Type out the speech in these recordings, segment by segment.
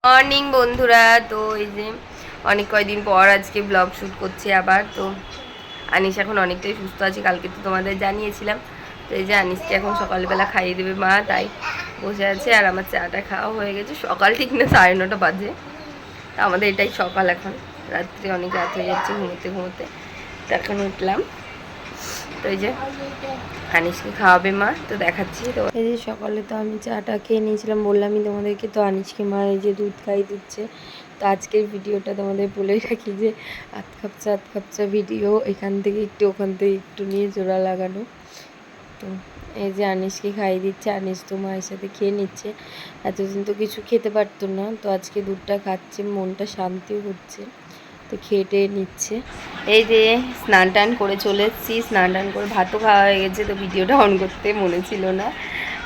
Morning বন্ধুরা। তো এই যে অনেক কয়দিন পর আজকে ব্লগ শ্যুট করছি আবার। তো আনিস এখন অনেকটাই সুস্থ আছে, কালকে তো তোমাদের জানিয়েছিলাম। তো এই যে আনিসকে এখন সকালবেলা খাইয়ে দেবে মা, তাই বসে আছে। আর আমার চাটা খাওয়া হয়ে গেছে, সকাল ঠিক না 9:30 বাজে। তো আমাদের এটাই সকাল এখন, রাত্রে অনেক রাত হয়ে যাচ্ছে ঘুমোতে ঘুমোতে। তো এখন উঠলাম। তো এই যে আনিসকে খাওয়াবে মা, তো দেখাচ্ছি। তো এই যে সকালে তো আমি চাটা খেয়ে নিয়েছিলাম, বললামই তোমাদেরকে। তো আনিসকে মা এই যে দুধ খাই দিচ্ছে। তো আজকের ভিডিওটা তোমাদের বলে রাখি যে আধ খাপচা ভিডিও, এখান থেকে একটু ওখান থেকে একটু নিয়ে জোড়া লাগানো। তো এই যে আনিসকে খাইয়ে দিচ্ছে, আনিস তো মায়ের সাথে খেয়ে নিচ্ছে। এতদিন তো কিছু খেতে পারতো না, তো আজকে দুধটা খাচ্ছে, মনটা শান্তিও হচ্ছে। তো খেয়ে নিচ্ছে। এই যে স্নান টান করে চলে এসেছি, স্নান টান করে ভাতও খাওয়া হয়ে গেছে। তো ভিডিওটা অন করতে মনে ছিল না।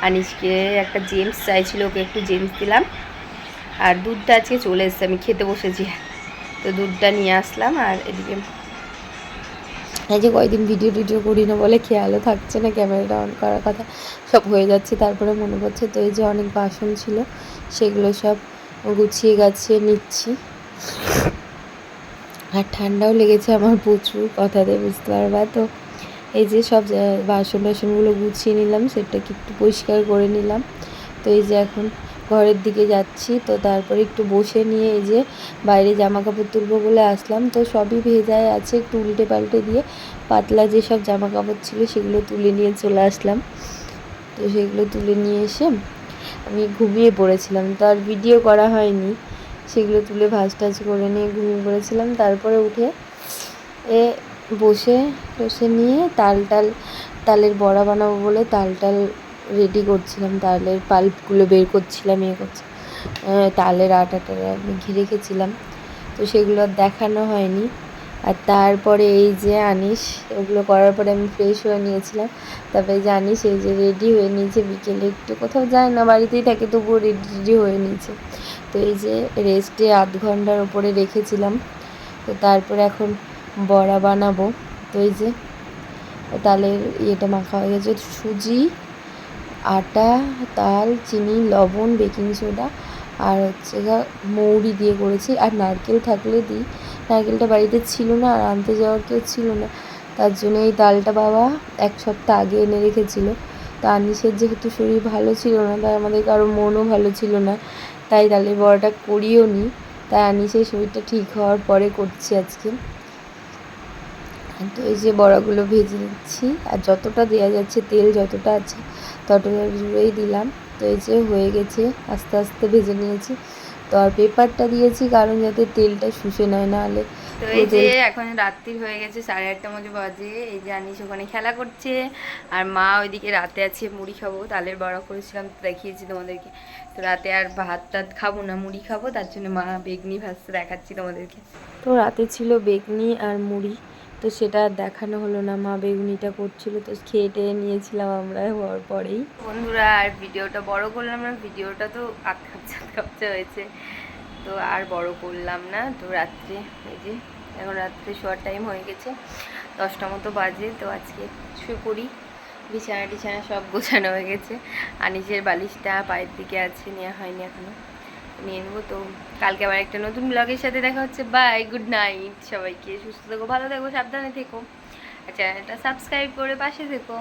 আনিসকে একটা জেমস চাইছিল, ওকে একটু জেমস দিলাম। আর দুধটা আজকে চলে এসছে, আমি খেতে বসেছি। তো দুধটা নিয়ে আসলাম। আর এদিকে এই যে কয়েকদিন ভিডিও করি না বলে খেয়ালও থাকছে না, ক্যামেরাটা অন করার কথা সব হয়ে যাচ্ছে, তারপরে মনে পড়ছে। তো এই যে অনেক বাসন ছিল, সেগুলো সব গুছিয়ে গাছিয়ে নিচ্ছি। আর ঠান্ডাও লেগেছে আমার প্রচুর, কথাতে বুঝতে পারবা। তো এই যে সব বাসন টাসনগুলো গুছিয়ে নিলাম, সেটাকে একটু পরিষ্কার করে নিলাম। তো এই যে এখন ঘরের দিকে যাচ্ছি। তো তারপরে একটু বসে নিয়ে এই যে বাইরে জামা কাপড় তুলবো বলে আসলাম। তো সবই ভেজায় আছে, একটু উল্টে পাল্টে দিয়ে পাতলা যেসব জামা কাপড় ছিল সেগুলো তুলে নিয়ে চলে আসলাম। তো সেগুলো তুলে নিয়ে এসে আমি ঘুমিয়ে পড়েছিলাম, তো আর ভিডিও করা হয়নি। সেগুলো তুলে ভাজ টাজ করে নিয়ে ঘুমিয়ে পড়েছিলাম। তারপরে উঠে বসে নিয়ে তালের বড়া বানাবো বলে তাল রেডি করছিলাম, তালের পাল্পগুলো বের করছিলাম, করছি। তালের আটাটা মেখে রেখেছিলাম, তো সেগুলো আর দেখানো হয়নি। আর তারপরে এই যে আনিস, ওগুলো করার পরে আমি ফ্রেশ হয়ে নিয়েছিলাম। তারপরে যে আনিস এই যে রেডি হয়ে নিয়েছে, বিকেলে একটু কোথাও যায় না, বাড়িতেই থাকে, তবুও রেডি হয়ে নিয়েছে। তো এই যে রেস্টে আধ ঘন্টার ওপরে রেখেছিলাম। তো তারপরে এখন বড়া বানাবো। তো এই যে তালের ইয়েটা মাখা হয়ে গেছে, সুজি, আটা, তাল, চিনি, লবণ, বেকিং সোডা আর হচ্ছে মৌরি দিয়ে করেছি। আর নারকেল থাকলে দিই, নারকেলটা বাড়িতে ছিল না আর আনতে যাওয়ার কেউ ছিল না, তার জন্য এই তালটা বাবা 1 সপ্তাহ আগে এনে রেখেছিল। তো আনিসের যেহেতু শরীর ভালো ছিল না, তাই আমাদের কারো মনও ভালো ছিল না, তাই তালের বড়াটা করিও নি। তাই আনিসের শরীরটা ঠিক হওয়ার পরে করছি আজকে। তো এই যে বড়াগুলো ভেজে নিচ্ছি, আর যতটা দেওয়া যাচ্ছে তেল যতটা আছে ততটা জুড়েই দিলাম। তো এই যে হয়ে গেছে, আস্তে আস্তে ভেজে নিয়েছি। তো আর পেপারটা দিয়েছি কারণ যাতে তেলটা শুষে নেয়, নাহলে। তো এই যে এখন রাত্রি হয়ে গেছে, 8:30 মতো বাজে। এই যে আনিস ওখানে খেলা করছে, আর মা ওইদিকে রাতে আছে মুড়ি খাবো, তালের বড়া করেছিলাম দেখিয়েছি তোমাদেরকে। তো রাতে আর ভাত টাত খাবো না, মুড়ি খাবো, তার জন্য মা বেগনি ভাজতে দেখাচ্ছি তোমাদেরকে। তো রাতে ছিল বেগনি আর মুড়ি, তো সেটা দেখানো হলো না, মা বেগুনিটা করছিল, তো খেয়ে টেয়ে নিয়েছিলাম আমরা হওয়ার পরেই। বন্ধুরা আর ভিডিওটা বড় করলাম না, ভিডিওটা তো আধ খাপচা হয়েছে, তো আর বড় করলাম না। তো রাত্রে এই যে এখন রাত্রে শোয়ার টাইম হয়ে গেছে, 10টা মতো বাজে। তো আজকে শুয়ে পড়ি, বিছানা টিছানা সব গোছানো হয়ে গেছে। আর নিজের বালিশটা পায়ের দিকে আছে, নেওয়া হয়নি এখনো, নিয়ে নেবো। তো কালকে আবার একটা নতুন ব্লগের সাথে দেখা হচ্ছে। বাই, গুড নাইট সবাইকে। সুস্থ থেকো, ভালো থেকো, সাবধানে থেকো, আর চ্যানেলটা সাবস্ক্রাইব করে পাশে থেকো।